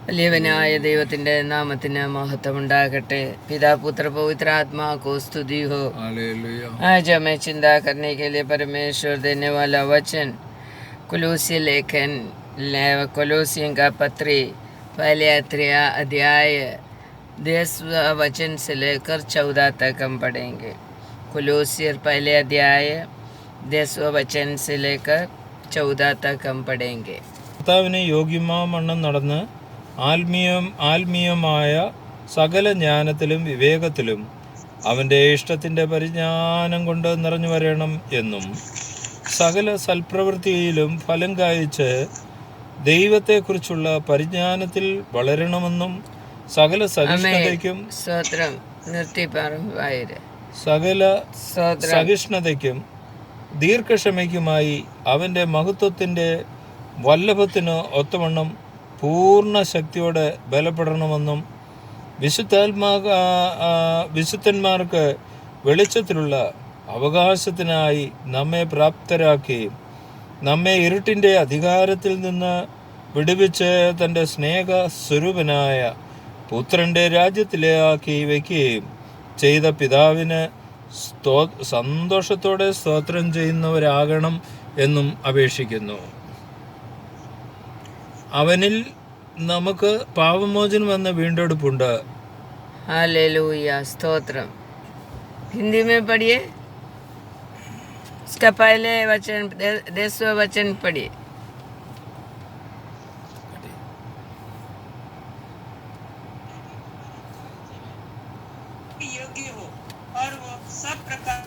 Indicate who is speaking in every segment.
Speaker 1: വലിയവനായ ദൈവത്തിന്റെ നാമത്തിന് മഹത്വമുണ്ടാകട്ടെ. पिता पुत्र पवित्र आत्मा को स्तुति हो। आज हमें चिंता करने के लिए परमेश्वर देने वाला वचन कोलोसियन का पत्री पहले अध्याय 10वां वचन से लेकर 14 तक हम पढ़ेंगे। कोलोसियर पहले अध्याय 10वां वचन से लेकर 14 तक हम पढ़ेंगे।
Speaker 2: കർത്താവിന് യോഗ്യമാവണ്ണം നടന്ന് ആത്മീയമായ സകല ജ്ഞാനത്തിലും വിവേകത്തിലും അവൻ്റെ ഇഷ്ടത്തിൻ്റെ പരിജ്ഞാനം കൊണ്ട് നിറഞ്ഞു വരണം എന്നും സകല സൽപ്രവൃത്തിയിലും ഫലം കായ്ച്ച് ദൈവത്തെക്കുറിച്ചുള്ള പരിജ്ഞാനത്തിൽ വളരണമെന്നും സകല സഹിഷ്ണുതയ്ക്കും ദീർഘക്ഷമയ്ക്കുമായി അവൻ്റെ മഹത്വത്തിൻ്റെ വല്ലഭത്തിന് ഒത്തവണ്ണം പൂർണ്ണ ശക്തിയോടെ ബലപ്പെടണമെന്നും വിശുദ്ധന്മാർക്ക് വെളിച്ചത്തിലുള്ള അവകാശത്തിനായി നമ്മെ പ്രാപ്തരാക്കുകയും നമ്മെ ഇരുട്ടിൻ്റെ അധികാരത്തിൽ നിന്ന് വിടുവിച്ച് തൻ്റെ സ്നേഹ സ്വരൂപനായ പുത്രൻ്റെ രാജ്യത്തിലാക്കി വയ്ക്കുകയും ചെയ്ത പിതാവിന് സന്തോഷത്തോടെ സ്തോത്രം ചെയ്യുന്നവരാകണം എന്നും അപേക്ഷിക്കുന്നു. അവനിൽ നമുക്ക് പാപമോചനം എന്ന വീണ്ടെടുപ്പുണ്ട്.
Speaker 1: हालेलुया, स्तोत्रम। हिंदी में पढ़िए, इसका पहले वचन 10वां वचन पढ़िए।
Speaker 3: योग्य हो और वो सब प्रकार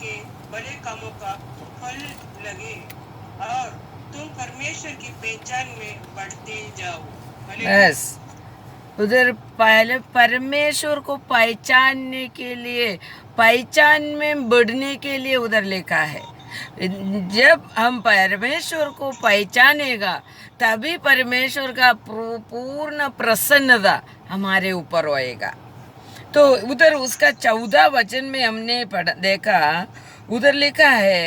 Speaker 3: के बड़े कामों का फल लगे और तुम परमेश्वर की पहचान में बढ़ते जाओ।
Speaker 1: बस उधर पहले परमेश्वर को पहचानने के लिए, पहचान में बढ़ने के लिए उधर लिखा है। जब हम परमेश्वर को पहचानेगा तभी परमेश्वर का पूर्ण प्रसन्नता हमारे ऊपर होएगा। तो उधर उसका 14 वचन में हमने देखा, उधर लिखा है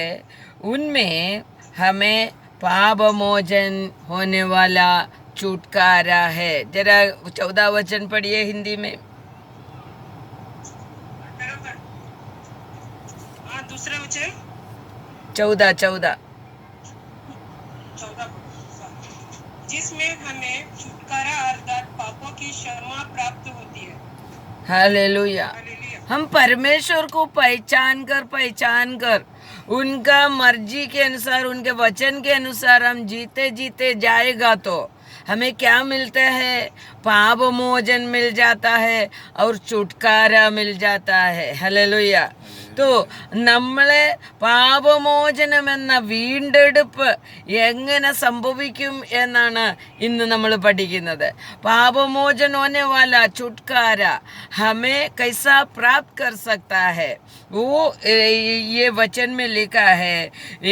Speaker 1: उनमें हमें पाप मोचन होने वाला छुटकारा है। जरा 14 वचन पढ़िए हिंदी में।
Speaker 3: दूसरा वचन
Speaker 1: 14
Speaker 3: जिसमें हमें छुटकारा अर्थात पापों की क्षमा प्राप्त होती है।
Speaker 1: हालेलुया। हम परमेश्वर को पहचान कर उनका मर्जी के अनुसार, उनके वचन के अनुसार हम जीते जाएगा तो हमें क्या मिलता है? पाप मोचन मिल जाता है और छुटकारा मिल जाता है। हालेलुया। तो നമ്മളെ പാപമോചനമെന്ന വീണ്ടെടുപ്പ് എങ്ങനെ സംഭവിക്കും എന്നാണ് ഇന്ന് നമ്മൾ പഠിക്കുന്നത്. പാപമോചन होने वाला छुटकारा हमें कैसा प्राप्त कर सकता है, वो ये वचन में लिखा है।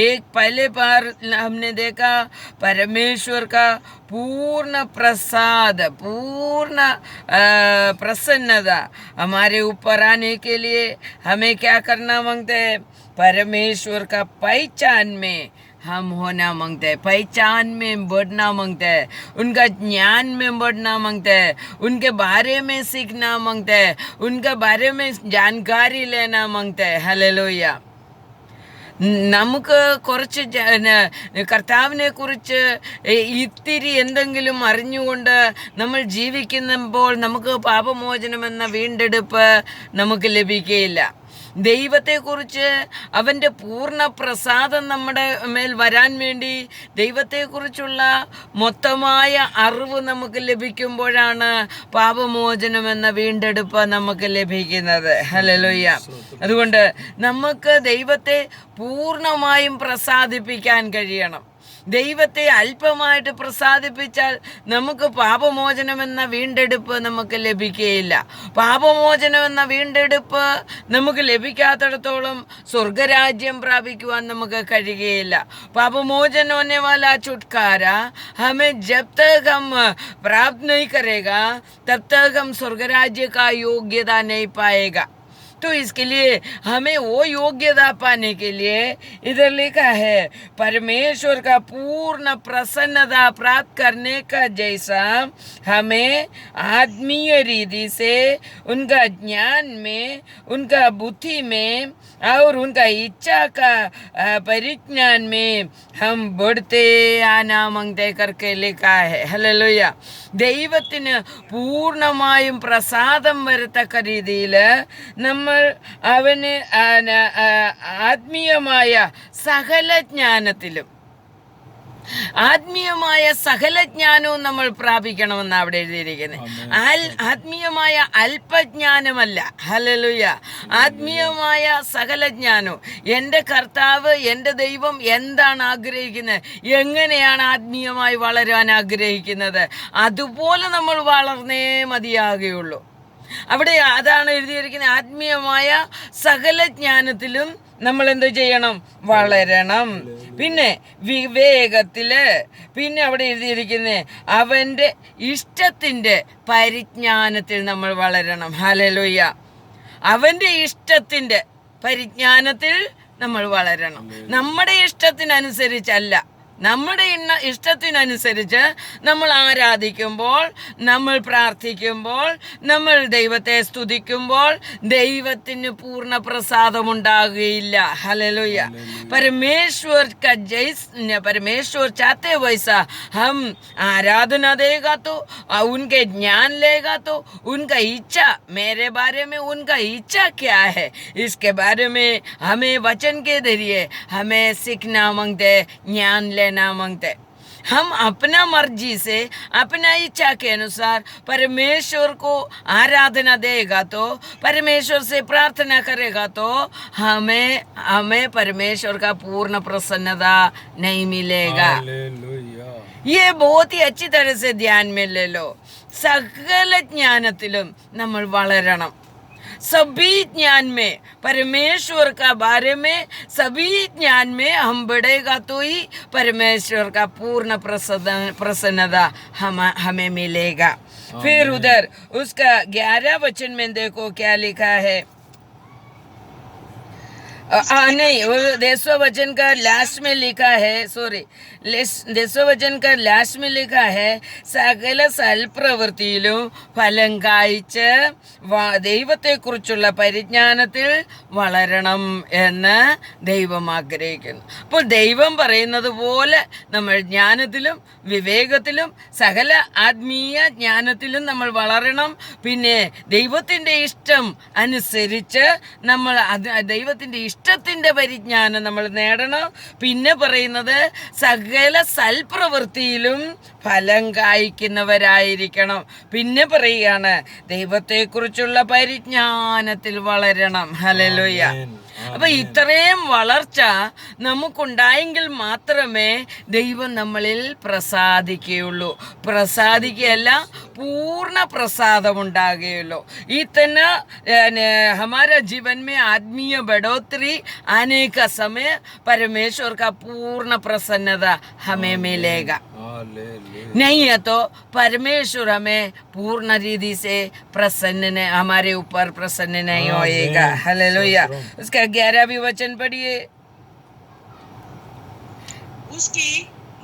Speaker 1: एक पहले बार हमने देखा परमेश्वर का पूर्ण प्रसाद, पूर्ण प्रसन्नता हमारे ऊपर आने के लिए हमें क्या करना मांगते हैं? परमेश्वर का पहचान में हम होना मांगते हैं, पहचान में बढ़ना मांगते हैं, उनका ज्ञान में बढ़ना मांगते हैं, उनके बारे में सीखना मांगते हैं, उनके बारे में जानकारी लेना मांगते हैं। हालेलुया। നമുക്ക് കുറച്ച് കർത്താവിനെ കുറിച്ച് ഇത്തിരി എന്തെങ്കിലും അറിഞ്ഞുകൊണ്ട് നമ്മൾ ജീവിക്കുമ്പോൾ നമുക്ക് പാപമോചനമെന്ന വീണ്ടെടുപ്പ് നമുക്ക് ലഭിക്കുകയില്ല. ദൈവത്തെക്കുറിച്ച് അവൻ്റെ പൂർണ്ണ പ്രസാദം നമ്മുടെ മേൽ വരാൻ വേണ്ടി ദൈവത്തെക്കുറിച്ചുള്ള മൊത്തമായ അറിവ് നമുക്ക് ലഭിക്കുമ്പോഴാണ് പാപമോചനമെന്ന വീണ്ടെടുപ്പ് നമുക്ക് ലഭിക്കുന്നത്. ഹല്ലേലൂയ. അതുകൊണ്ട് നമുക്ക് ദൈവത്തെ പൂർണ്ണമായും പ്രസാദിപ്പിക്കാൻ കഴിയണം. ദൈവത്തെ അല്പമായിട്ട് പ്രസാദിപ്പിച്ചാൽ നമുക്ക് പാപമോചനമെന്ന വീണ്ടെടുപ്പ് നമുക്ക് ലഭിക്കുകയില്ല. പാപമോചനമെന്ന വീണ്ടെടുപ്പ് നമുക്ക് ലഭിക്കാത്തിടത്തോളം സ്വർഗരാജ്യം പ്രാപിക്കുവാൻ നമുക്ക് കഴിയുകയില്ല. പാപമോചन होने वाला छुटकारा हमें जब तक हम प्राप्त नहीं करेगा तब तक हम स्वर्गराज्य का योग्यता नहीं पाएगा। तो इसके लिए हमें वो योग्यता पाने के लिए इधर लिखा है परमेश्वर का पूर्ण प्रसन्नता प्राप्त करने का जैसा हमें आत्मीय रीति से उनका ज्ञान में, उनका बुद्धि में और उनका इच्छा का परिज्ञान में हम बढ़ते आना मांगते करके लिखा है. ഹല്ലേലൂയ. ദൈവത്തിന് പൂർണ്ണമായും പ്രസാദം വരത്തക്ക രീതിയിൽ നമ്മൾ അവന് ആത്മീയമായ സകല ജ്ഞാനത്തിലും ആത്മീയമായ സകല ജ്ഞാനവും നമ്മൾ പ്രാപിക്കണമെന്ന് അവിടെ എഴുതിയിരിക്കുന്നത്. ആത്മീയമായ അല്പജ്ഞാനമല്ല. ഹല്ലേലൂയ. ആത്മീയമായ സകല ജ്ഞാനവും. എൻ്റെ കർത്താവ്, എൻ്റെ ദൈവം എന്താണ് ആഗ്രഹിക്കുന്നത്, എങ്ങനെയാണ് ആത്മീയമായി വളരാൻ ആഗ്രഹിക്കുന്നത്, അതുപോലെ നമ്മൾ വളർന്നേ മതിയാകുകയുള്ളൂ. അവിടെ അതാണ് എഴുതിയിരിക്കുന്നത്. ആത്മീയമായ സകല ജ്ഞാനത്തിലും നമ്മൾ എന്ത് ചെയ്യണം? വളരണം. പിന്നെ വിവേകത്തില്, പിന്നെ അവിടെ എഴുതിയിരിക്കുന്നത് അവൻ്റെ ഇഷ്ടത്തിൻ്റെ പരിജ്ഞാനത്തിൽ നമ്മൾ വളരണം. ഹല്ലേലൂയ. അവൻ്റെ ഇഷ്ടത്തിൻ്റെ പരിജ്ഞാനത്തിൽ നമ്മൾ വളരണം. നമ്മുടെ ഇഷ്ടത്തിനനുസരിച്ചല്ല, നമ്മുടെ ഇഷ്ടത്തിനനുസരിച്ച് നമ്മൾ ആരാധിക്കുമ്പോൾ, നമ്മൾ പ്രാർത്ഥിക്കുമ്പോൾ, നമ്മൾ ദൈവത്തെ സ്തുതിക്കുമ്പോൾ ദൈവത്തിന് പൂർണ്ണ പ്രസാദമുണ്ടാകുകയില്ല. ഹല്ലേലൂയ. परमेश्वर चाहते वैसा हम आराधना देगा तो उनके ज्ञान लेगा तो उनका इच्छा, मेरे बारे में उनका इच्छा क्या है, इसके बारे में हमें वचन के जरिए हमें सीखना मांगते, ज्ञान लेना मांगते. हम अपना मर्जी से, अपना इच्छा के अनुसार परमेश्वर को आराधना देगा तो, परमेश्वर से प्रार्थना करेगा तो हमें परमेश्वर का पूर्ण प्रसन्नता नहीं मिलेगा. ये बहुत ही अच्छी तरह से ध्यान में ले लो. സകല ജ്ഞാനത്തിലും നമ്മൾ വളരണം. सभी ज्ञान में, परमेश्वर का बारे में सभी ज्ञान में हम बढ़ेगा तो ही परमेश्वर का पूर्ण प्रसन्नता हमें मिलेगा. फिर उधर उसका 11 वचन में देखो क्या लिखा है. नहीं, वो 10वें वचन का लास्ट में लिखा है, सॉरी, 10वें वचन का लास्ट में लिखा है സകല സൽപ്രവൃത്തിയിലും ഫലം കായ്ച്ച് ദൈവത്തെക്കുറിച്ചുള്ള പരിജ്ഞാനത്തിൽ വളരണം എന്ന് ദൈവം ആഗ്രഹിക്കുന്നു. അപ്പോൾ ദൈവം പറയുന്നത് പോലെ നമ്മൾ ജ്ഞാനത്തിലും വിവേകത്തിലും സകല ആത്മീയ ജ്ഞാനത്തിലും നമ്മൾ വളരണം. പിന്നെ ദൈവത്തിൻ്റെ ഇഷ്ടം അനുസരിച്ച് നമ്മൾ ദൈവത്തിൻ്റെ ഇഷ്ടത്തിൻ്റെ പരിജ്ഞാനം നമ്മൾ നേടണം. പിന്നെ പറയുന്നത് സകല സൽപ്രവൃത്തിയിലും ഫലം കായ്ക്കുന്നവരായിരിക്കണം. പിന്നെ പറയുകയാണ് ദൈവത്തെക്കുറിച്ചുള്ള പരിജ്ഞാനത്തിൽ വളരണം. ഹല്ലേലൂയ. അപ്പൊ ഇത്രയും വളർച്ച നമുക്കുണ്ടായെങ്കിൽ മാത്രമേ ദൈവം നമ്മളിൽ പ്രസാദിക്കുകയുള്ളൂ. പ്രസാദിക്കുകയല്ല, പൂർണ്ണ പ്രസാദമുണ്ടാകുകയുള്ളൂ. इतना हमारा जीवन में आत्मीय बढ़ोतरी आने का समय परमेश्वर का पूर्ण प्रसन्नता हमें मिलेगा. नहीं है तो परमेश्वर हमें पूर्ण रीति से प्रसन्न, हमारे ऊपर प्रसन्न नहीं होएगा. हालेलुया. उसका 11वां वचन पढ़िए.
Speaker 3: उसकी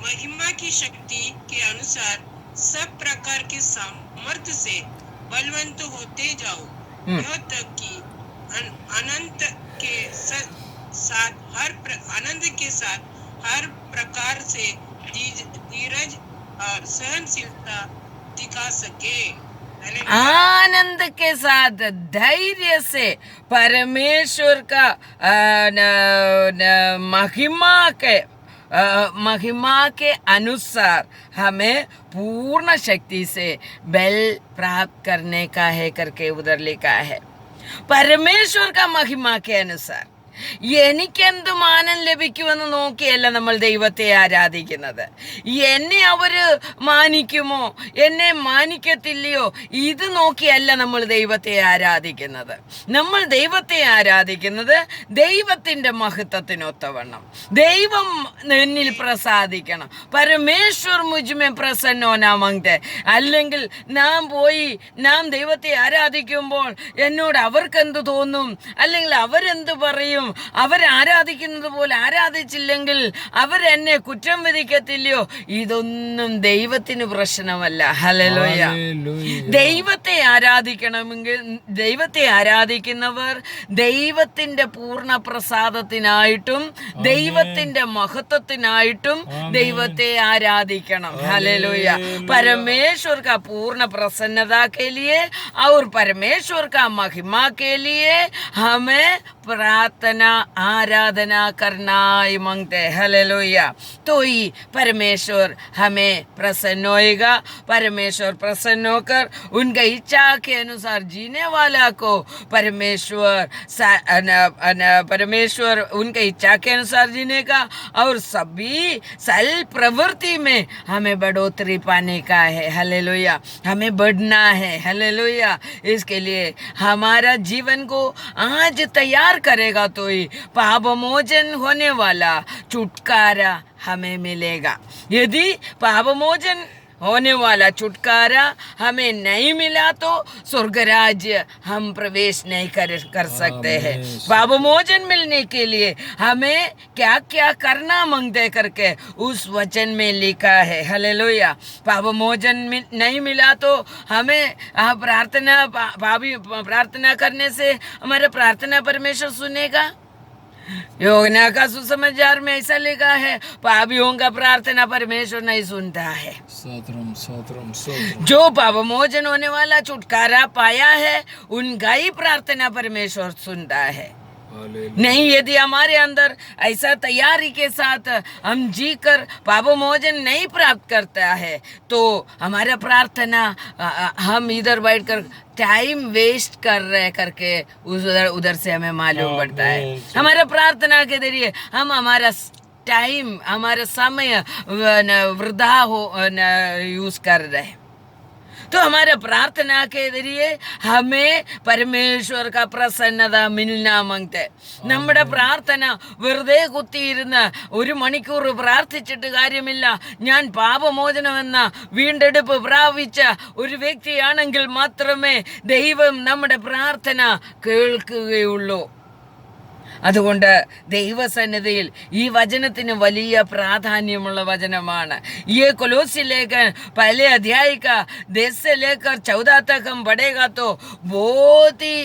Speaker 3: महिमा की शक्ति के अनुसार सब प्रकार के सामर्थ्य से बलवंत होते जाओ, यहाँ तक कि आनंद के साथ हर प्रकार से धीरज और सहनशीलता दिखा सके.
Speaker 1: आनंद के साथ धैर्य से परमेश्वर का महिमा के अनुसार हमें पूर्ण शक्ति से बल प्राप्त करने का है करके उधर लिखा है. परमेश्वर का महिमा के अनुसार എനിക്കെന്ത് മാനം ലഭിക്കുമെന്ന് നോക്കിയല്ല നമ്മൾ ദൈവത്തെ ആരാധിക്കുന്നത്. എന്നെ അവര് മാനിക്കുമോ, എന്നെ മാനിക്കത്തില്ലയോ, ഇത് നോക്കിയല്ല നമ്മൾ ദൈവത്തെ ആരാധിക്കുന്നത്. നമ്മൾ ദൈവത്തെ ആരാധിക്കുന്നത് ദൈവത്തിൻ്റെ മഹത്വത്തിനൊത്തവണ്ണം. ദൈവം എന്നിൽ പ്രസാദിക്കണം. പരമേശ്വർ മുജ്മെ പ്രസന്നോനാ മങ്തെ. അല്ലെങ്കിൽ നാം ദൈവത്തെ ആരാധിക്കുമ്പോൾ എന്നോട് അവർക്കെന്ത് തോന്നും, അല്ലെങ്കിൽ അവരെന്ത് പറയും, അവരാരാധിക്കുന്നത് പോലെ ആരാധിച്ചില്ലെങ്കിൽ അവരെന്നെ കുറ്റം വിധിക്കത്തില്ലയോ, ഇതൊന്നും ദൈവത്തിന് പ്രശ്നമല്ല. ഹല്ലേലൂയ. ദൈവത്തെ ആരാധിക്കണമെങ്കിൽ, ദൈവത്തെ ആരാധിക്കുന്നവർ ദൈവത്തിൻ്റെ പൂർണ്ണ പ്രസാദത്തിനായിട്ടും ദൈവത്തിൻ്റെ മഹത്വത്തിനായിട്ടും ദൈവത്തെ ആരാധിക്കണം. ഹല്ലേലൂയ. परमेश्वर का पूर्ण प्रसन्नता के लिए और परमेश्वर का महिमा के लिए हमें प्रार्थना आराधना करना ही मांगते हैं. हालेलुया. तो ही परमेश्वर हमें प्रसन्न होएगा. परमेश्वर प्रसन्न होकर उनका इच्छा के अनुसार जीने वाला को परमेश्वर उनके इच्छा के अनुसार जीने का और सभी सल प्रवृत्ति में हमें बढ़ोतरी पाने का है. हालेलुया. हमें बढ़ना है. हालेलुया. इसके लिए हमारा जीवन को आज तैयार करेगा तो ही पापमोचन होने वाला छुटकारा हमें मिलेगा. यदि पापमोचन होने वाला छुटकारा हमें नहीं मिला तो स्वर्ग राज्य हम प्रवेश नहीं कर सकते हैं. पापमोचन मिलने के लिए हमें क्या क्या करना मांगते करके उस वचन में लिखा है. हालेलुया. पापमोचन नहीं मिला तो हमें प्रार्थना करने से हमारा प्रार्थना परमेश्वर सुनेगा. योगना का सुसमाचार में ऐसा लिखा है, पापियों का प्रार्थना परमेश्वर नहीं सुनता है. जो पापमोचन होने वाला छुटकारा पाया है उनका ही प्रार्थना परमेश्वर सुनता है. नहीं, यदि हमारे अंदर ऐसा तैयारी के साथ हम जीकर पापमोचन नहीं प्राप्त करता है तो हमारा प्रार्थना हम इधर बैठकर टाइम वेस्ट कर रहे करके उधर से हमें मालूम पड़ता है. हमारा प्रार्थना के जरिए हम हमारा टाइम, हमारा समय वृथा यूज कर रहे हैं. तो हमारे प्रार्थना के जरिए हमें परमेश्वर का प्रसन्नता मिलना मांगते. നമ്മുടെ പ്രാർത്ഥന വെറുതെ കുത്തിയിരുന്ന് 1 മണിക്കൂർ പ്രാർത്ഥിച്ചിട്ട് കാര്യമില്ല. ഞാൻ പാപമോചനമെന്ന വീണ്ടെടുപ്പ് പ്രാപിച്ച ഒരു വ്യക്തിയാണെങ്കിൽ മാത്രമേ ദൈവം നമ്മുടെ പ്രാർത്ഥന കേൾക്കുകയുള്ളൂ. അതുകൊണ്ട് ദൈവസന്നിധിയിൽ ഈ വചനത്തിന് വലിയ പ്രാധാന്യമുള്ള വചനമാണ്. ഈ കൊലോസ്യ लेकर पहले अध्याय का 10 से लेकर 14 तक हम पढ़ेगा तो बहुत ही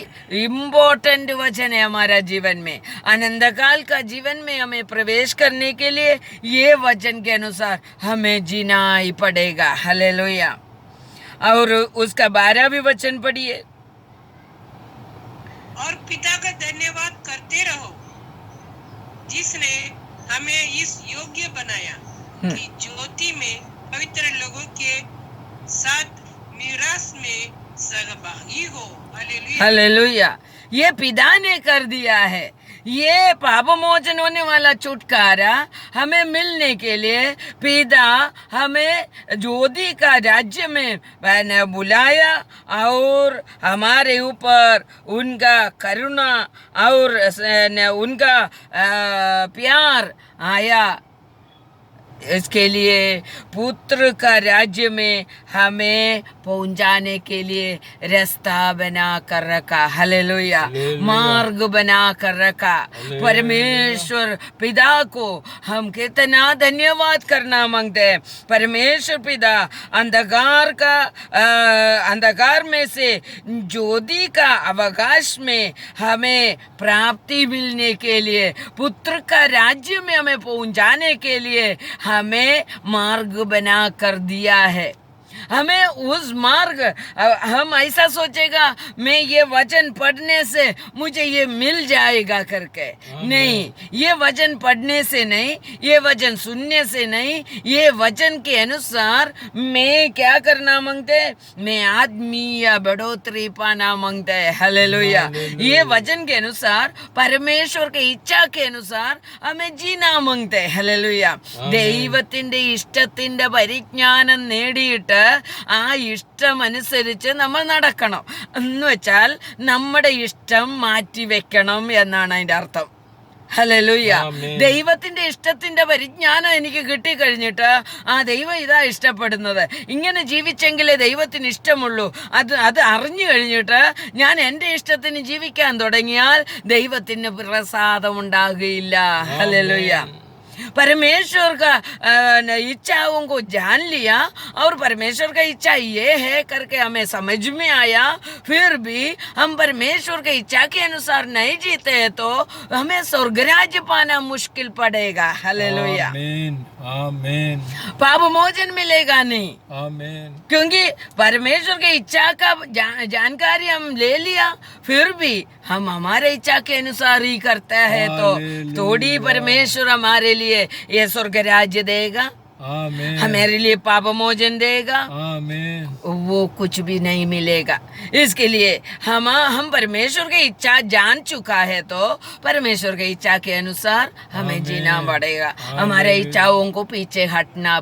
Speaker 1: इम्पोर्टेंट वचन है हमारा जीवन में. अनंतकाल का जीवन में हमें प्रवेश करने के लिए ये वचन के अनुसार हमें जीना ही पड़ेगा. हालेलुया. और उसका 12वां वचन पढ़िए.
Speaker 3: और पिता का धन्यवाद करते रहो जिसने हमें इस योग्य बनाया कि ज्योति में पवित्र लोगों के साथ मीरास में सहभागी हो. हालेलुया.
Speaker 1: हालेलुया. ये पिता ने कर दिया है. ये पापमोचन होने वाला छुटकारा हमें मिलने के लिए पिता हमें ज्योति का राज्य में बुलाया और हमारे ऊपर उनका करुणा और उनका प्यार आया. इसके लिए पुत्र का राज्य में हमें पहुंचाने के लिए रास्ता बना कर रखा. हालेलुया. मार्ग बना कर रखा. परमेश्वर पिता को हम कितना धन्यवाद करना मांगते हैं. परमेश्वर पिता अंधकार में से ज्योति का अवकाश में हमें प्राप्ति मिलने के लिए, पुत्र का राज्य में हमें पहुंचाने के लिए हमें मार्ग बना कर दिया है. हमें उस मार्ग, हम ऐसा सोचेगा मैं ये वचन पढ़ने से मुझे ये मिल जाएगा करके, नहीं, ये वचन पढ़ने से नहीं, ये वचन सुनने से नहीं, ये वचन के अनुसार मैं क्या करना मांगते, मैं आत्मीय बढ़ोतरी पाना मांगते हैं। हालेलुया। ये वचन के अनुसार, परमेश्वर के इच्छा के अनुसार हमें जीना मांगते हैं। हालेलुया। ദൈവത്തിന്റെ ഇഷ്ടത്തിന്റെ പരിജ്ഞാനം നേടിയിട്ട് ആ ഇഷ്ടം അനുസരിച്ച് നമ്മൾ നടക്കണം എന്ന് വെച്ചാൽ നമ്മുടെ ഇഷ്ടം മാറ്റി വെക്കണം എന്നാണ് അതിന്റെ അർത്ഥം. ഹല്ലേലൂയ. ദൈവത്തിന്റെ ഇഷ്ടത്തിന്റെ പരിജ്ഞാനം എനിക്ക് കിട്ടിക്കഴിഞ്ഞിട്ട് ദൈവം ഇതാ ഇഷ്ടപ്പെടുന്നത്, ഇങ്ങനെ ജീവിച്ചെങ്കിലേ ദൈവത്തിന് ഇഷ്ടമുള്ളൂ, അത് അറിഞ്ഞു കഴിഞ്ഞിട്ട് ഞാൻ എൻ്റെ ഇഷ്ടത്തിന് ജീവിക്കാൻ തുടങ്ങിയാൽ ദൈവത്തിന് പ്രസാദം ഉണ്ടാകുകയില്ല. ഹല്ലേലൂയ. परमेश्वर का इच्छाओं को जान लिया और परमेश्वर का इच्छा ये है करके हमें समझ में आया, फिर भी हम परमेश्वर के इच्छा के अनुसार नहीं जीते हैं तो हमें स्वर्ग राज्य पाना मुश्किल पड़ेगा. हालेलुया.
Speaker 2: आमीन, आमीन.
Speaker 1: पाप मोचन मिलेगा नहीं.
Speaker 2: आमीन.
Speaker 1: क्योंकि परमेश्वर की इच्छा का जानकारी हम ले लिया, फिर भी हम हमारे इच्छा के अनुसार ही करते हैं तो थोड़ी परमेश्वर हमारे लिए ये स्वर्ग राज्य देगा, हमारे लिए पाप मोचन देगा, वो कुछ भी नहीं मिलेगा. इसके लिए हम परमेश्वर की इच्छा जान चुका है तो परमेश्वर की इच्छा के अनुसार हमें जीना पड़ेगा. हमारे इच्छाओं को पीछे हटाना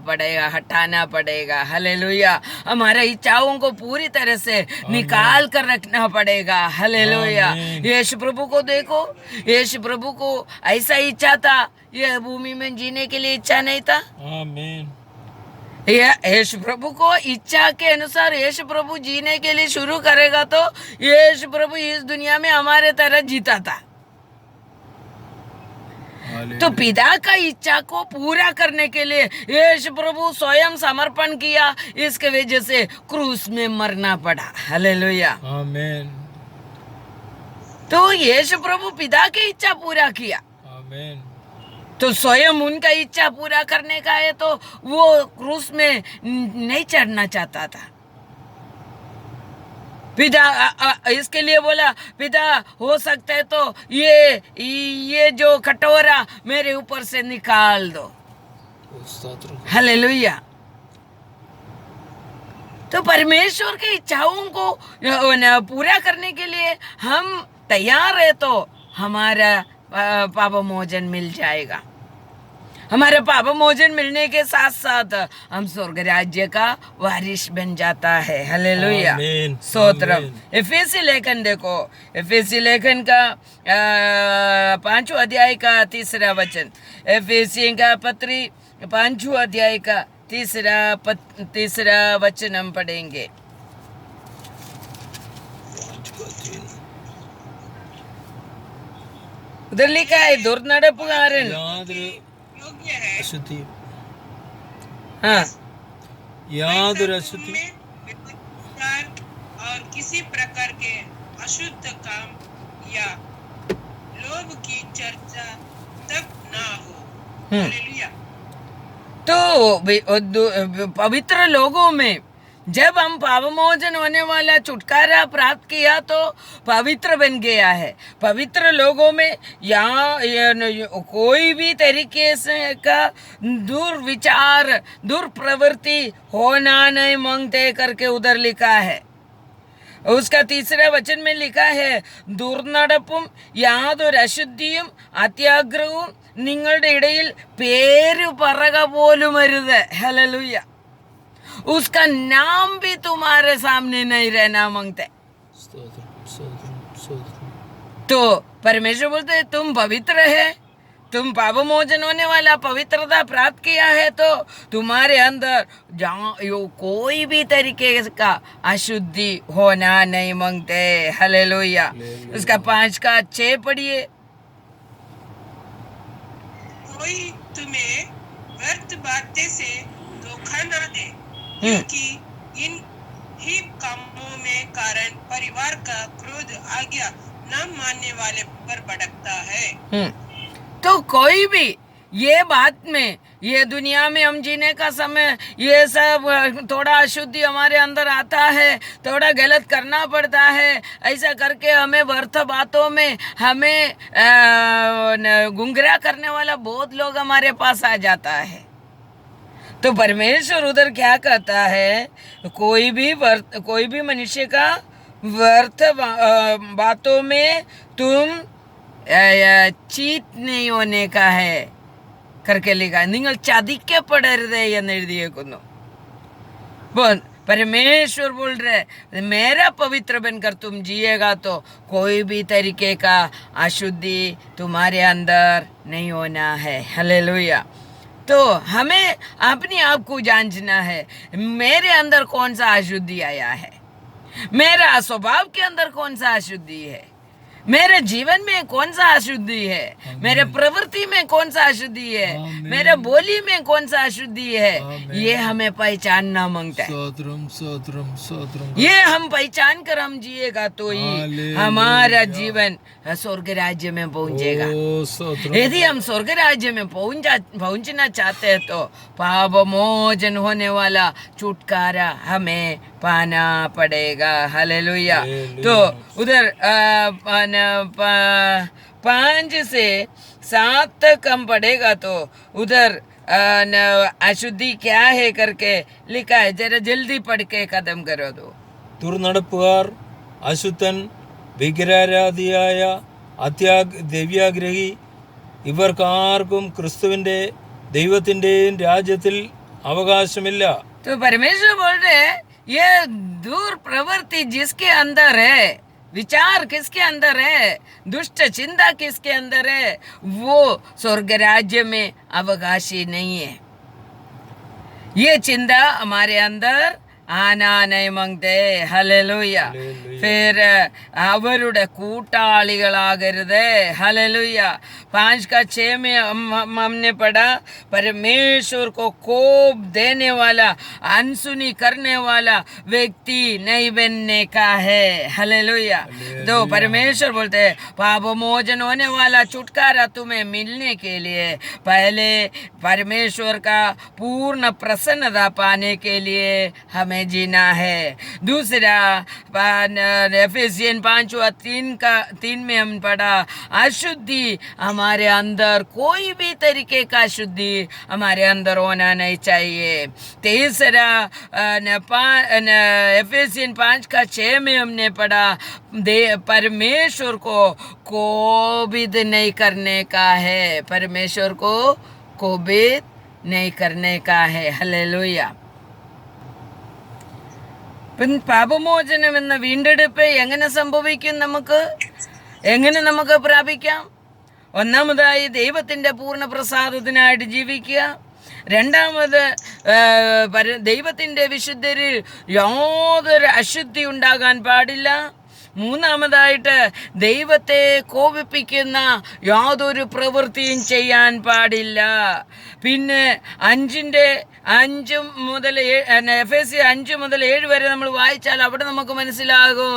Speaker 1: पड़ेगा. हालेलुया. हमारे इच्छाओं को पूरी तरह से निकाल कर रखना पड़ेगा. हालेलुया. यीशु प्रभु को देखो, यीशु प्रभु को ऐसा इच्छा था, ये भूमि में जीने के लिए इच्छा नहीं था.
Speaker 2: आमीन.
Speaker 1: यीशु प्रभु को इच्छा के अनुसार यीशु प्रभु जीने के लिए शुरू करेगा तो यीशु प्रभु इस दुनिया में हमारे तरह जीता था. तो पिता का इच्छा को पूरा करने के लिए यीशु प्रभु स्वयं समर्पण किया, इसके वजह से क्रूस में मरना पड़ा. हालेलुया.
Speaker 2: आमीन.
Speaker 1: तो यीशु प्रभु पिता की इच्छा पूरा किया.
Speaker 2: आमीन.
Speaker 1: तो स्वयं उनका इच्छा पूरा करने का है तो वो क्रूस में नहीं चढ़ना चाहता था. पिता इसके लिए बोला, पिता हो सकता है तो ये जो कटोरा मेरे ऊपर से निकाल दो. हालेलुया. तो परमेश्वर की इच्छाओं को पूरा करने के लिए हम तैयार है तो हमारा पाप मोचन मिल जाएगा. हमारे पाप मोचन मिलने के साथ साथ हम स्वर्ग राज्य का वारिस बन जाता है. हालेलुया. स्तोत्रम. एफेसी लेखन देखो, एफेसी लेखन का 5वां अध्याय का 3रा वचन. एफेसी का पत्री 5वां अध्याय का 3रा वचन हम पढ़ेंगे. उधर लिखा है दुर्नडपुकारन
Speaker 3: योग्य है
Speaker 2: यादुर अशुद्धि
Speaker 3: और किसी प्रकार के अशुद्ध काम या लोभ की चर्चा तक ना हो. हालेलुया.
Speaker 1: तो पवित्र लोगों में जब हम पापमोचन होने वाला छुटकारा प्राप्त किया तो पवित्र बन गया है. पवित्र लोगों में यहाँ कोई भी तरीके से का दुर्विचार, दुर्प्रवृत्ति होना नहीं मांगते करके उधर लिखा है. उसका 3रा वचन में लिखा है, ദുർനടപ്പും യാതൊരു അശുദ്ധിയും അത്യാഗ്രഹവും നിങ്ങളുടെ ഇടയിൽ പേര് പറക പോലും അരുത്. ഹല്ലേലൂയ. उसका नाम भी तुम्हारे सामने नहीं रहना मांगते. तो परमेश्वर बोलते तुम पवित्र है, तुम पाप मोचन होने वाला पवित्रता प्राप्त किया है तो तुम्हारे अंदर कोई भी तरीके का अशुद्धि होना नहीं मांगते. हालेलुया. उसका 5 का 6 पढ़िए.
Speaker 3: कोई तुम्हें व्यर्थ बातें से धोखा न दे, क्योंकि इन ही कामों में कारण परिवार का क्रोध आज्ञा न मानने वाले पर भड़कता है.
Speaker 1: तो कोई भी ये बात में, ये दुनिया में हम जीने का समय ये सब थोड़ा अशुद्धि हमारे अंदर आता है, थोड़ा गलत करना पड़ता है, ऐसा करके हमें व्यर्थ बातों में हमें गुंगरा करने वाला बहुत लोग हमारे पास आ जाता है। तो परमेश्वर उधर क्या कहता है, कोई भी मनुष्य का व्यर्थ बातों में तुम चीट नहीं होने का है करके लिखा है। നിങ്ങൾ ചതിക്കപ്പെടരുത് എന്ന് എഴുതിയേക്കുന്നു. परमेश्वर बोल रहे मेरा पवित्र बनकर तुम जिएगा तो कोई भी तरीके का अशुद्धि तुम्हारे अंदर नहीं होना है। हालेलुया। तो हमें अपने आप को जांचना है, मेरे अंदर कौन सा अशुद्धि आया है, मेरा स्वभाव के अंदर कौन सा अशुद्धि है, मेरे जीवन में कौन सा अशुद्धि है, मेरे प्रवृत्ति में कौन सा अशुद्धि है, मेरे बोली में कौन सा अशुद्धि है, ये हमें पहचानना मांगता है। ये हम पहचान कर हम जिएगा तो ही हमारा जीवन स्वर्ग राज्य में पहुंचेगा। यदि हम स्वर्ग राज्य में पहुंचना चाहते हैं तो पाप मोचन होने वाला छुटकारा हमें पाना पड़ेगा। हालेलुया। तो उधर 5 से 7 तक हम पढ़ेगा तो उधर अशुद्धि क्या है करके लिखा है। जरा जल्दी पढ़ के खत्म करो दो.
Speaker 2: ദുർനടപ്പുകാർ, അശുദ്ധൻ, വിഗ്രഹാരാധിയായ ദിവ്യാഗ്രഹി, ഇവർക്കാർക്കും ക്രിസ്തുവിന്റെ ദൈവത്തിന്റെയും രാജ്യത്തിൽ അവകാശമില്ല.
Speaker 1: तो परमेश्वर बोल रहे ये दूर प्रवृत्ति जिसके अंदर है, विचार किसके अंदर है, दुष्ट चिंता किसके अंदर है, वो स्वर्ग राज्य में अवकाशी नहीं है. ये चिंता हमारे अंदर आना नहीं मांगते. हालेलुया. फिर അവരുടെ കൂട്ടാളികളാകരുത്. हालेलुया. 5:6 में हमने पढ़ा परमेश्वर को कोप देने वाला, अनसुनी करने वाला व्यक्ति नहीं बनने का है. हालेलुया. तो परमेश्वर बोलते हैं पाप मोचन होने वाला छुटकारा तुम्हें मिलने के लिए पहले परमेश्वर का पूर्ण प्रसन्नता पाने के लिए हमें जीना है. दूसरा एफेसियन 5:3 में हम पढ़ा अशुद्धि हमारे अंदर, कोई भी तरीके का अशुद्धि हमारे अंदर होना नहीं चाहिए. तीसरा एफेसियन 5:6 में हमने पढ़ा परमेश्वर को कोपित नहीं करने का है. परमेश्वर को कोपित नहीं करने का है. हालेलुया. പാപമോചനം എന്ന വീണ്ടെടുപ്പ് എങ്ങനെ സംഭവിക്കും, എങ്ങനെ നമുക്ക് പ്രാപിക്കാം? ഒന്നാമതായി ദൈവത്തിൻ്റെ പൂർണ്ണ പ്രസാദത്തിനായിട്ട് ജീവിക്കുക. രണ്ടാമത് ദൈവത്തിൻ്റെ വിശുദ്ധരിൽ യാതൊരു അശുദ്ധി ഉണ്ടാകാൻ പാടില്ല. മൂന്നാമതായിട്ട് ദൈവത്തെ കോപിപ്പിക്കുന്ന യാതൊരു പ്രവൃത്തിയും ചെയ്യാൻ പാടില്ല. പിന്നെ 5 മുതൽ എഫേസ്യ 5 മുതൽ 7 വരെ നമ്മൾ വായിച്ചാൽ അവിടെ നമുക്ക് മനസ്സിലാകും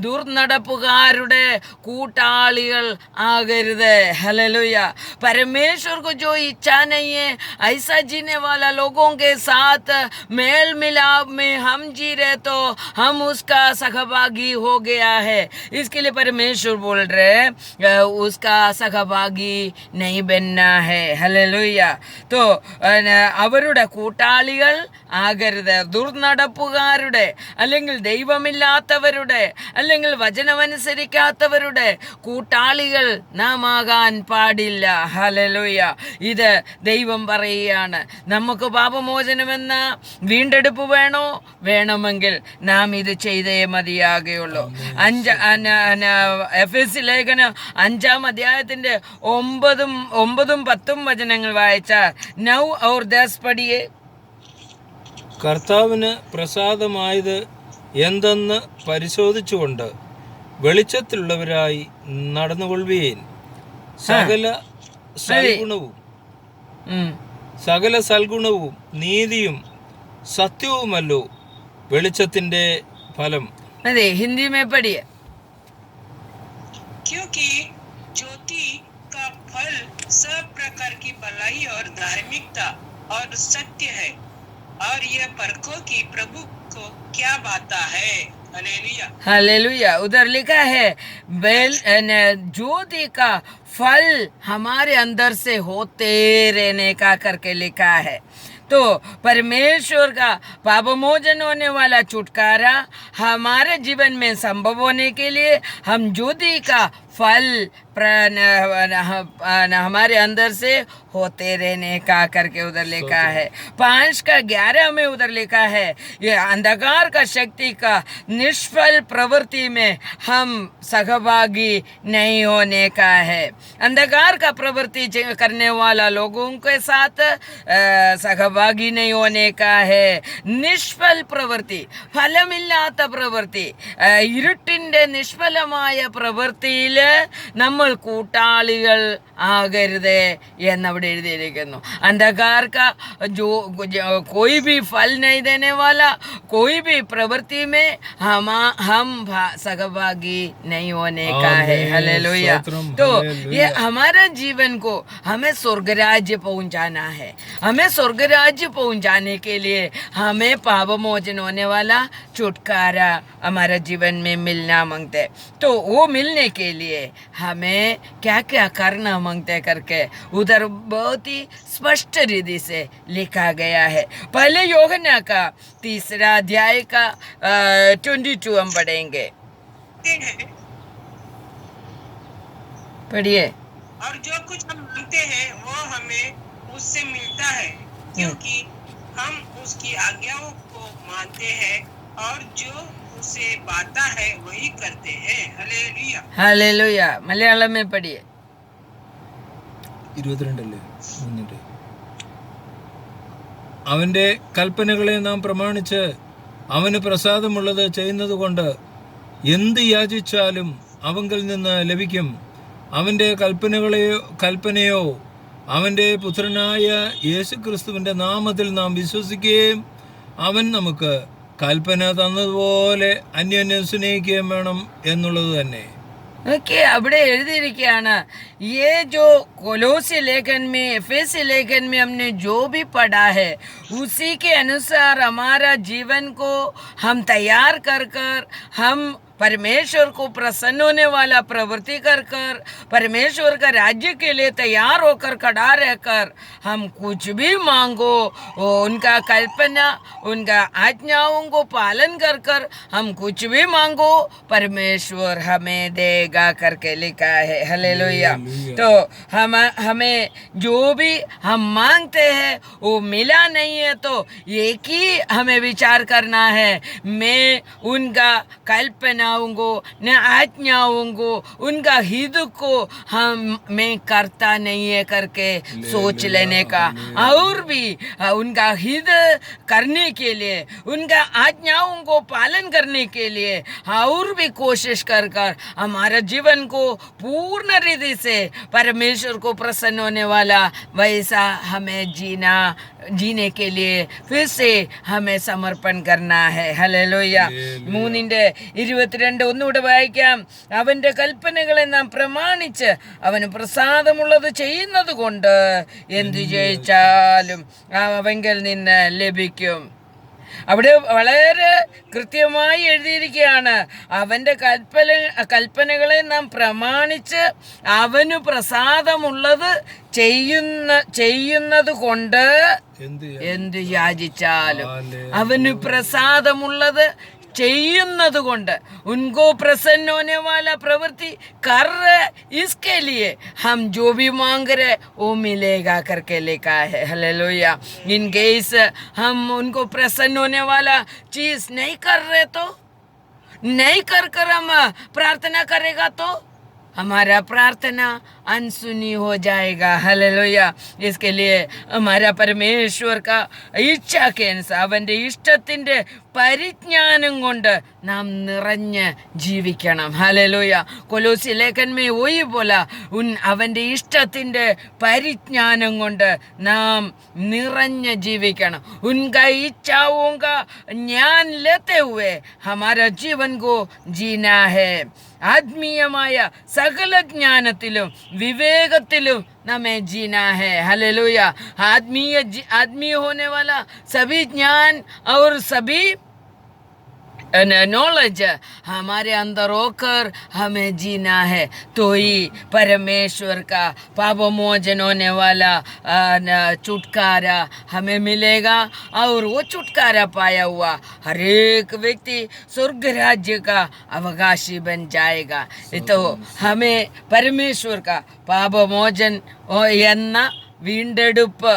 Speaker 1: ദുർനടപ്പുകാരുടെ കൂട്ടാളികൾ ആകരുത്. हालेलुया. परमेश्वर को जो इच्छा नहीं है ऐसा जीने वाला लोगों के साथ मेल मिलाप में हम जी रहे तो हम उसका सहभागी हो गया है. इसके लिए परमेश्वर बोल रहे उसका सहभागी नहीं बनना है. हालेलुया. तो അവരുടെ കൂട്ടാളികൾ ആകരുത്. ദുർനടപ്പുകാരുടെ, അല്ലെങ്കിൽ ദൈവമില്ലാത്തവരുടെ, അല്ലെങ്കിൽ വചനമനുസരിക്കാത്തവരുടെ കൂട്ടാളികൾ നാം ആകാൻ പാടില്ല. ഹല്ലേലൂയ. ഇത് ദൈവം പറയുകയാണ്. നമുക്ക് പാപമോചനമെന്ന വീണ്ടെടുപ്പ് വേണോ? വേണമെങ്കിൽ നാം ഇത് ചെയ്തേ മതിയാകുള്ളൂ. എഫെസി ലേഖനം 5-ാം അധ്യായത്തിന്റെ 9-ഉം 10-ഉം വചനങ്ങൾ വായിച്ചാൽ നൗ ഔർ 10 പഠിയേ.
Speaker 2: കർത്താവിന് പ്രസാദമായത് എന്തെന്ന് പരിശോധിച്ചുകൊണ്ട് വെളിച്ചത്തിലുള്ളവരായി നടന്നുകൊള്ളുവീൻ. സകല സൽഗുണവും നീതിയും സത്യവുമല്ലോ വെളിച്ചത്തിന്റെ ഫലം.
Speaker 1: അതെ, ഹിന്ദി में पढ़िए.
Speaker 3: क्योंकि ज्योति का फल सब प्रकार की भलाई और धार्मिकता और सत्य है, और यह परखो कि प्रभु को क्या बाता है। हालेलुया।
Speaker 1: हालेलुया। उधर लिखा है ज्योति का फल हमारे अंदर से होते रहने का करके लिखा है। तो परमेश्वर का पापमोचन होने वाला छुटकारा हमारे जीवन में संभव होने के लिए हम ज्योति का फल हमारे अंदर से होते रहने का करके उधर लिखा है। 5:11 में उधर लिखा है ये अंधकार का शक्ति का निष्फल प्रवृत्ति में हम सहभागी नहीं होने का है। अंधकार का प्रवृत्ति करने वाला लोगों के साथ सहभागी नहीं होने का है। നിഷ്ഫൽ പ്രവൃത്തി, ഫലമില്ലാത്ത പ്രവൃത്തി, ഇരുട്ടിൻ്റെ നിഷ്ഫലമായ പ്രവൃത്തിയിൽ നമ്മൾ കൂട്ടാളികൾ ആകരുത് എന്നവിടെ എഴുതിയിരിക്കുന്നു. अंधकार का जो कोई भी फल नहीं देने वाला कोई भी प्रवृत्ति में हम सहभागी नहीं होने का है। हालेलुया। तो ये हमारा जीवन को हमें स्वर्ग राज्य पहुंचाना है। हमें स्वर्ग राज्य पहुंचाने के लिए हमें पाप मोचन होने वाला छुटकारा हमारे जीवन में मिलना मांगते। तो वो मिलने के लिए हमें क्या क्या करना मांगते करके उधर बहुत ही स्पष्ट रीति से लिखा गया है। पहले यूहन्ना का 3 अध्याय का 22 हम पढ़ेंगे। पढ़िए।
Speaker 3: और जो कुछ हम मांगते हैं वो हमें उससे मिलता है, क्योंकि हम उसकी आज्ञाओं को मानते हैं और जो उसे बाता है वही करते हैं। हालेलुया।
Speaker 1: हालेलुया। मलयालम में पढ़िए।
Speaker 2: 22 അവന്റെ കൽപ്പനകളെ നാം പ്രമാണിച്ച് അവന് പ്രസാദമുള്ളത് ചെയ്യുന്നത് കൊണ്ട് എന്ത് യാചിച്ചാലും അവങ്കിൽ നിന്ന് ലഭിക്കും. അവന്റെ കൽപ്പനയോ അവന്റെ പുത്രനായ യേശുക്രിസ്തുവിന്റെ നാമത്തിൽ നാം വിശ്വസിക്കുകയും അവൻ നമുക്ക് കൽപ്പന തന്നതുപോലെ അന്യോന്യം സ്നേഹിക്കുകയും വേണം എന്നുള്ളത് തന്നെ.
Speaker 1: അവിടെ എഴുതിയിരിക്കുകയാണ് ये जो कोलोसी लेखन में एफेसी लेखन में हमने जो भी पढ़ा है उसी के अनुसार हमारा जीवन को हम तैयार कर हम परमेश्वर को प्रसन्न होने वाला प्रवृत्ति कर परमेश्वर का राज्य के लिए तैयार होकर खड़ा रहकर हम कुछ भी मांगो उनका कल्पना उनका आज्ञाओं को पालन कर हम कुछ भी मांगो परमेश्वर हमें देगा करके लिखा है। हालेलुया। तो हमें जो भी हम मांगते हैं वो मिला नहीं है तो एक ही हमें विचार करना है, मैं उनका कल्पना न आज्ञाओं को उनका हित को मैं करता नहीं है करके सोच लेने का, और भी उनका हित करने के लिए उनका आज्ञाओं को पालन करने के लिए और भी कोशिश कर हमारे जीवन को पूर्ण रीति से परमेश्वर को प्रसन्न होने वाला वैसा हमें जीने के लिए फिर से हमें समर्पण करना है। हालेलुया। 3:22 ഒന്നുകൂടെ വായിക്കാം. അവന്റെ കൽപ്പനകളെ നാം പ്രമാണിച്ച് അവന് പ്രസാദമുള്ളത് ചെയ്യുന്നത് കൊണ്ട് എന്തു ജയിച്ചാലും അവങ്കിൽ നിന്ന് ലഭിക്കും. അവിടെ വളരെ കൃത്യമായി എഴുതിയിരിക്കുകയാണ്, അവൻ്റെ കൽപ്പനകളെ നാം പ്രമാണിച്ച് അവന് പ്രസാദമുള്ളത് ചെയ്യുന്നത് കൊണ്ട് എന്തു യാചിച്ചാലും അവന് പ്രസാദമുള്ളത് ചെയ്യുന്നത് കൊണ്ട് उनको प्रसन्न होने वाला प्रवृत्ति कर रहे, इसके लिए हम जो भी मांग रहे वो मिलेगा करके लिखा है। हालेलुया। इन केस हम उनको प्रसन्न होने वाला चीज नहीं कर रहे तो नहीं कर हम प्रार्थना करेगा तो हमारा प्रार्थना अनसुनी हो जाएगा। हालेलुया। इसके लिए हमारा परमेश्वर का इच्छा के अनुसार അവൻ്റെ ഇഷ്ടത്തിൻ്റെ പരിജ്ഞാനം കൊണ്ട് നാം നിറഞ്ഞ് ജീവിക്കണം. ഹല്ലേലൂയ. കൊലോസി ലേഖനമേ वही बोला അവൻ്റെ ഇഷ്ടത്തിൻ്റെ പരിജ്ഞാനം കൊണ്ട് നാം നിറഞ്ഞ് ജീവിക്കണം. उनका इच्छाओं का ज्ञान लेते हुए हमारा जीवन को जीना है. ആത്മീയമായ സകല ജ്ഞാനത്തിലും വിവേകത്തിലും നമ്മെ ജീനാ है हालेलुया आत्मीय होने वाला सभी ज्ञान और सभी नॉलेज हमारे अंदर होकर हमें जीना है, तो ही परमेश्वर का पापमोचन होने वाला छुटकारा हमें मिलेगा। और वो छुटकारा पाया हुआ हर एक व्यक्ति स्वर्ग राज्य का अवकाशी बन जाएगा। तो हमें परमेश्वर का पापमोचन എന്ന വീണ്ടെടുപ്പ്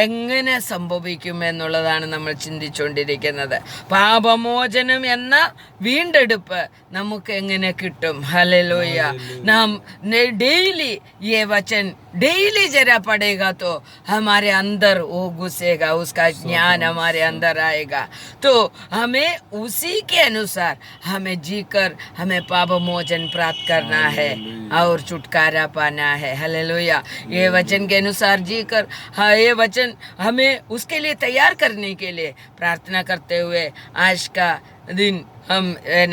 Speaker 1: എങ്ങനെ സംഭവിക്കുമെന്നുള്ളതാണ് നമ്മൾ ചിന്തിച്ചുകൊണ്ടിരിക്കുന്നത്. പാപമോചനം എന്ന വീണ്ടെടുപ്പ് നമുക്ക് എങ്ങനെ കിട്ടും? ഹല്ലേലൂയ. നാം डेली ये वचन डेली जरा पढ़ेगा तो हमारे अंदर वो घुसेगा, उसका ज्ञान हमारे अंदर आएगा। तो हमें उसी के अनुसार हमें जीकर हमें पापमोचन प्राप्त करना है और छुटकारा पाना है। हालेलुया। ये वचन के अनुसार जीकर ये वचन हमें उसके लिए तैयार करने के लिए प्रार्थना करते हुए आज का दिन हम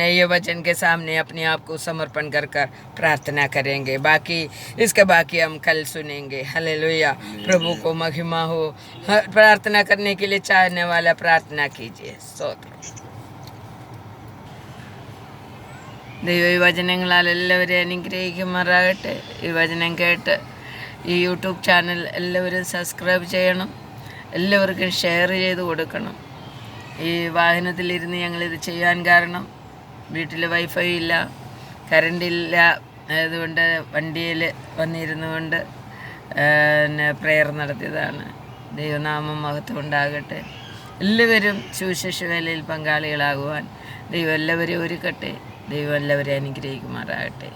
Speaker 1: ये वचन के सामने अपने आप को समर्पण कर कर प्रार्थना करेंगे। बाकी हम कल सुनेंगे। हालेलुया। प्रभु को महिमा हो। प्रार्थना करने के लिए चाहने वाला प्रार्थना कीजिए। स्तोत्र। ദൈവവചനങ്ങളാൽ എല്ലാവരെയും അനുഗ്രഹിക്കുമാറാകട്ടെ. ഈ വചനം കേട്ട് ഈ യൂട്യൂബ് ചാനൽ എല്ലാവരും സബ്സ്ക്രൈബ് ചെയ്യണം, എല്ലാവർക്കും ഷെയർ ചെയ്ത് കൊടുക്കണം. ഈ വാഹനത്തിലിരുന്ന് ഞങ്ങളിത് ചെയ്യാൻ കാരണം വീട്ടിൽ വൈഫൈ ഇല്ല, കറണ്ടില്ല. അതുകൊണ്ട് വണ്ടിയിൽ വന്നിരുന്നു കൊണ്ട് പ്രെയർ നടത്തിയതാണ്. ദൈവനാമം മഹത്വം ഉണ്ടാകട്ടെ. എല്ലാവരും സുവിശേഷ വേലയിൽ പങ്കാളികളാകുവാൻ ദൈവം എല്ലാവരെയും ഒരുക്കട്ടെ. ദൈവം എല്ലാവരെയും അനുഗ്രഹിക്കുമാറാകട്ടെ.